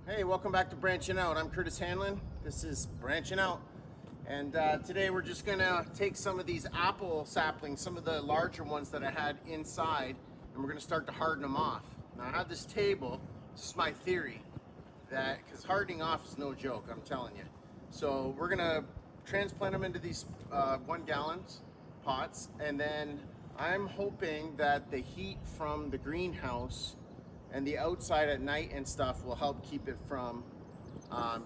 Hey, welcome back to Branching Out. I'm Curtis Hanlon. This is Branching Out. And today we're just gonna take some of these apple saplings, some of the larger ones that I had inside, and we're gonna start to harden them off. Now I have this table, this is my theory, that, because hardening off is no joke, I'm telling you. So we're gonna transplant them into these 1 gallon pots, and then I'm hoping that the heat from the greenhouse and the outside at night and stuff will help keep it from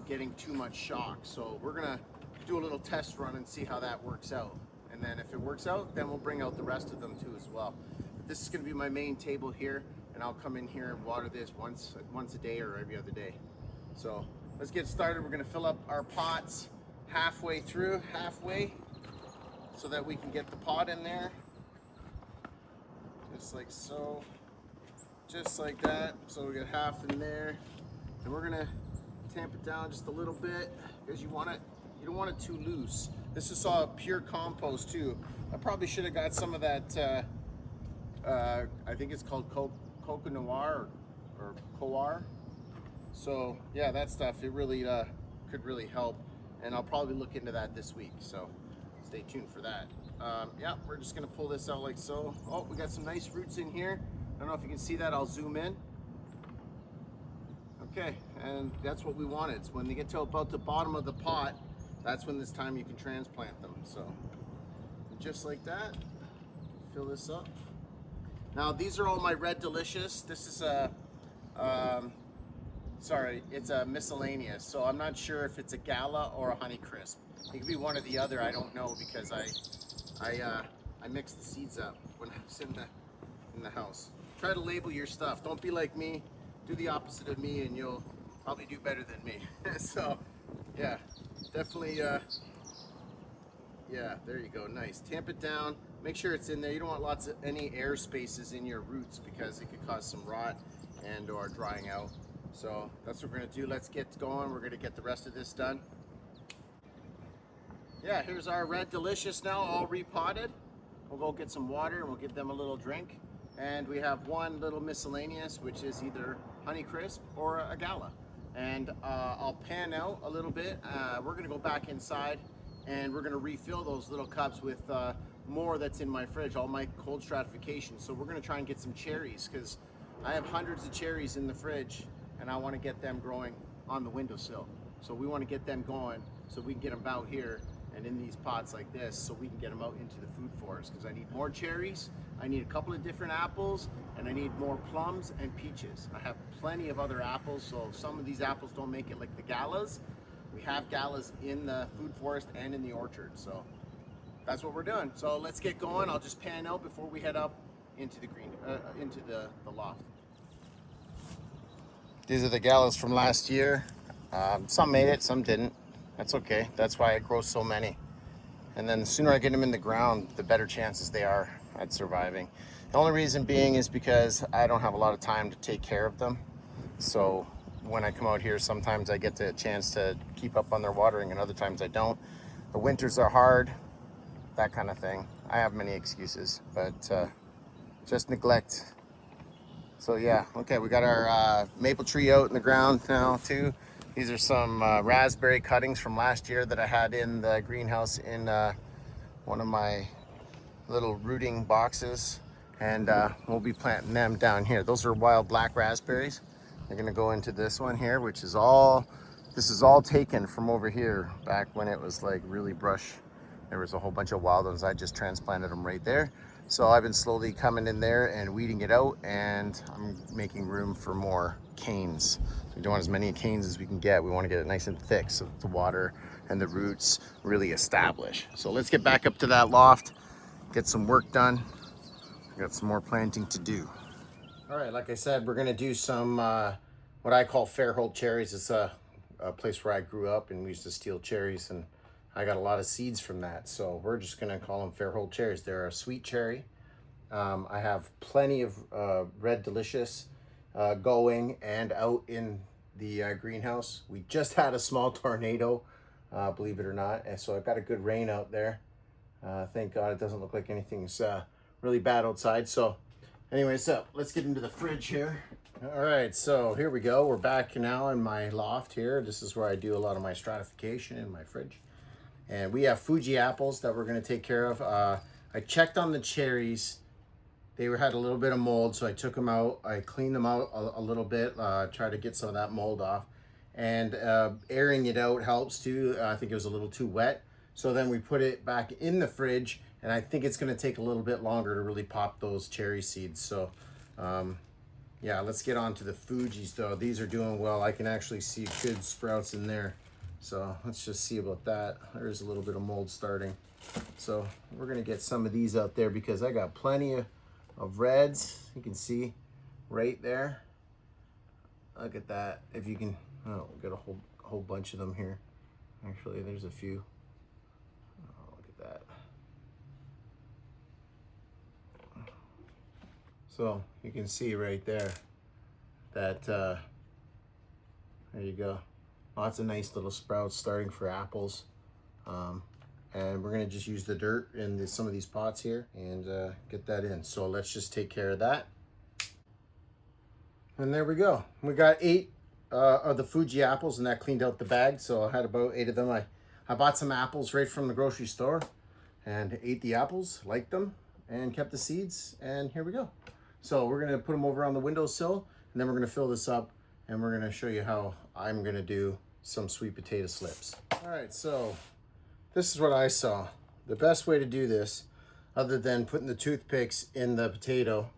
getting too much shock. So we're gonna do a little test run and see how that works out. And then if it works out, then we'll bring out the rest of them too as well. But this is gonna be my main table here, and I'll come in here and water this once a day or every other day. So let's get started. We're gonna fill up our pots halfway, so that we can get the pot in there. Just like so. Just like that. So we got half in there, and we're gonna tamp it down just a little bit because you don't want it too loose. This is all pure compost too. I probably should have got some of that. I think it's called coco noir or coir. So yeah, that stuff, it really could really help, and I'll probably look into that this week. So stay tuned for that. Yeah, we're just gonna pull this out like so. Oh, we got some nice roots in here. I don't know if you can see that. I'll zoom in. Okay, and that's what we wanted. It's when they get to about the bottom of the pot, that's when this time you can transplant them. So just like that, fill this up. Now these are all my Red Delicious. This is a, it's a miscellaneous. So I'm not sure if it's a Gala or a Honey Crisp. It could be one or the other. I don't know because I mix the seeds up when I was in the house. Try to label your stuff. Don't be like me. Do the opposite of me and you'll probably do better than me. So yeah, definitely, yeah, there you go, nice. Tamp it down, make sure it's in there. You don't want any air spaces in your roots because it could cause some rot and or drying out. So that's what we're gonna do. Let's get going. We're gonna get the rest of this done. Yeah, here's our Red Delicious now, all repotted. We'll go get some water and we'll give them a little drink. And we have one little miscellaneous, which is either Honey Crisp or a Gala. And I'll pan out a little bit. We're gonna go back inside and we're gonna refill those little cups with more that's in my fridge, all my cold stratification. So we're gonna try and get some cherries because I have hundreds of cherries in the fridge and I wanna get them growing on the windowsill. So we wanna get them going so we can get them out here and in these pots like this so we can get them out into the food forest because I need more cherries, I need a couple of different apples, and I need more plums and peaches. I have plenty of other apples, so if some of these apples don't make it like the Galas, we have Galas in the food forest and in the orchard, so that's what we're doing. So let's get going. I'll just pan out before we head up into the the loft. These are the Galas from last year. Some made it, some didn't. That's okay. That's why I grow so many. And then the sooner I get them in the ground, the better chances they are at surviving. The only reason being is because I don't have a lot of time to take care of them. So when I come out here, sometimes I get the chance to keep up on their watering and other times I don't. The winters are hard, that kind of thing. I have many excuses, but just neglect. So yeah, okay, we got our maple tree out in the ground now too. These are some raspberry cuttings from last year that I had in the greenhouse in one of my little rooting boxes, and we'll be planting them down here. Those are wild black raspberries. They're gonna go into this one here, which is this is all taken from over here back when it was like really brush. There was a whole bunch of wild ones. I just transplanted them right there. So I've been slowly coming in there and weeding it out, and I'm making room for more canes. We don't want as many canes as we can get. We want to get it nice and thick so that the water and the roots really establish. So let's get back up to that loft, get some work done. We got some more planting to do. All right, like I said, we're gonna do some what I call Fairhold cherries. It's a place where I grew up and we used to steal cherries, and I got a lot of seeds from that. So we're just gonna call them Fairhold cherries. They're a sweet cherry. I have plenty of Red Delicious going and out in the greenhouse. We just had a small tornado, believe it or not, and so I've got a good rain out there. Thank God it doesn't look like anything's really bad outside. So anyway, so let's get into the fridge here. All right, so here we go. We're back now in my loft here. This is where I do a lot of my stratification in my fridge. And we have Fuji apples that we're going to take care of. I checked on the cherries. They had a little bit of mold, so I took them out. I cleaned them out a little bit, try to get some of that mold off. And airing it out helps too. I think it was a little too wet. So then we put it back in the fridge, and I think it's going to take a little bit longer to really pop those cherry seeds. So yeah, let's get on to the Fujis though. These are doing well. I can actually see good sprouts in there. So let's just see about that. There's a little bit of mold starting. So we're gonna get some of these out there because I got plenty of reds. You can see right there. Look at that. If you can, oh, we got a whole bunch of them here. Actually, there's a few. Oh, look at that. So you can see right there that, there you go. Lots of nice little sprouts starting for apples. And we're gonna just use the dirt in some of these pots here and get that in. So let's just take care of that. And there we go. We got 8 of the Fuji apples, and that cleaned out the bag. So I had about 8 of them. I bought some apples right from the grocery store and ate the apples, liked them, and kept the seeds, and here we go. So we're gonna put them over on the windowsill, and then we're gonna fill this up, and we're gonna show you how I'm gonna do some sweet potato slips. All right, so this is what I saw. The best way to do this, other than putting the toothpicks in the potato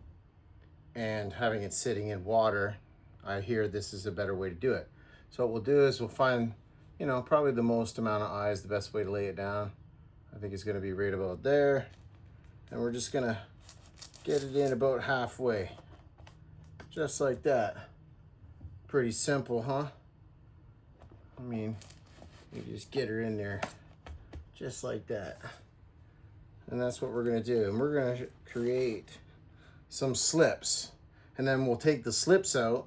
and having it sitting in water, I hear this is a better way to do it. So what we'll do is we'll find, you know, probably the most amount of eyes, the best way to lay it down. I think it's gonna be right about there. And we're just gonna get it in about halfway, just like that. Pretty simple, huh? I mean, you just get her in there, just like that. And that's what we're gonna do. And we're gonna create some slips. And then we'll take the slips out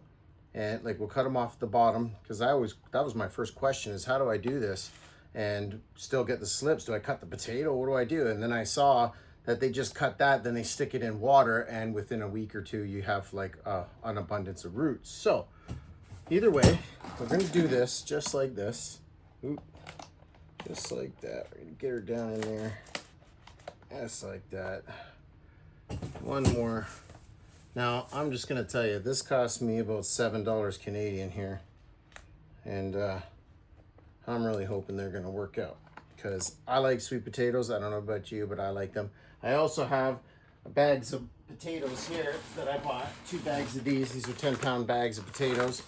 and like we'll cut them off the bottom, because that was my first question, is how do I do this and still get the slips? Do I cut the potato? What do I do? And then I saw that they just cut that, then they stick it in water, and within a week or two you have like an abundance of roots. So either way, we're gonna do this just like this. Oop. Just like that. We're gonna get her down in there. Just like that. One more. Now, I'm just gonna tell you, this cost me about $7 Canadian here. And I'm really hoping they're gonna work out, because I like sweet potatoes. I don't know about you, but I like them. I also have bags of potatoes here that I bought. 2 bags of these. These are 10-pound bags of potatoes.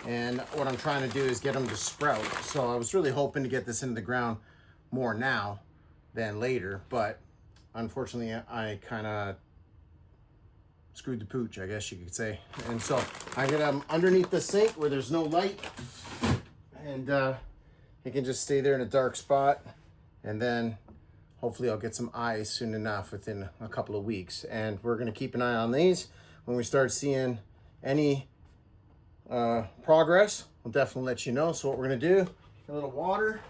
And what I'm trying to do is get them to sprout. So I was really hoping to get this into the ground more now than later, but unfortunately I kind of screwed the pooch, I guess you could say. And so I get them underneath the sink where there's no light, and it can just stay there in a dark spot, and then hopefully I'll get some eyes soon enough within a couple of weeks. And we're gonna keep an eye on these. When we start seeing any progress, we'll definitely let you know. So what we're gonna do, a little water.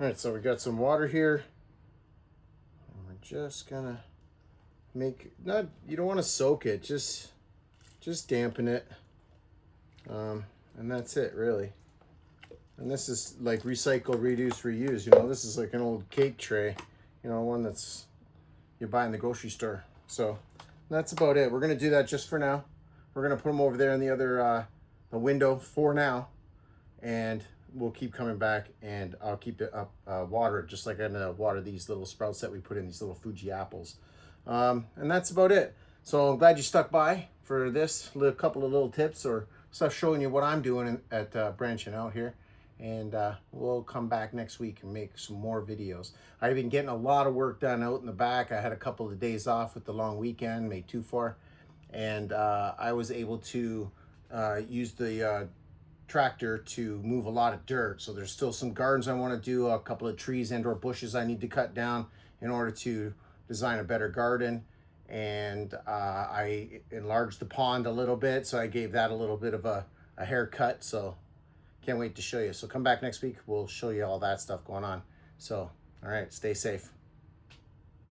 All right, so we got some water here, and we're just gonna make, not, you don't want to soak it, just dampen it, and that's it really. And this is like recycle, reduce, reuse. You know, this is like an old cake tray, you know, one that's you buy in the grocery store. So that's about it. We're gonna do that just for now. We're gonna put them over there in the other the window for now, and we'll keep coming back, and I'll keep it up, water it, just like I'm gonna water these little sprouts that we put in, these little Fuji apples. And that's about it. So I'm glad you stuck by for this couple of little tips or stuff showing you what I'm doing at branching out here. And we'll come back next week and make some more videos. I've been getting a lot of work done out in the back. I had a couple of days off with the long weekend, made 2 for, and I was able to use the tractor to move a lot of dirt. So there's still some gardens I want to do, a couple of trees and or bushes I need to cut down in order to design a better garden. And I enlarged the pond a little bit, so I gave that a little bit of a haircut. So can't wait to show you. So come back next week, we'll show you all that stuff going on. So, all right, stay safe.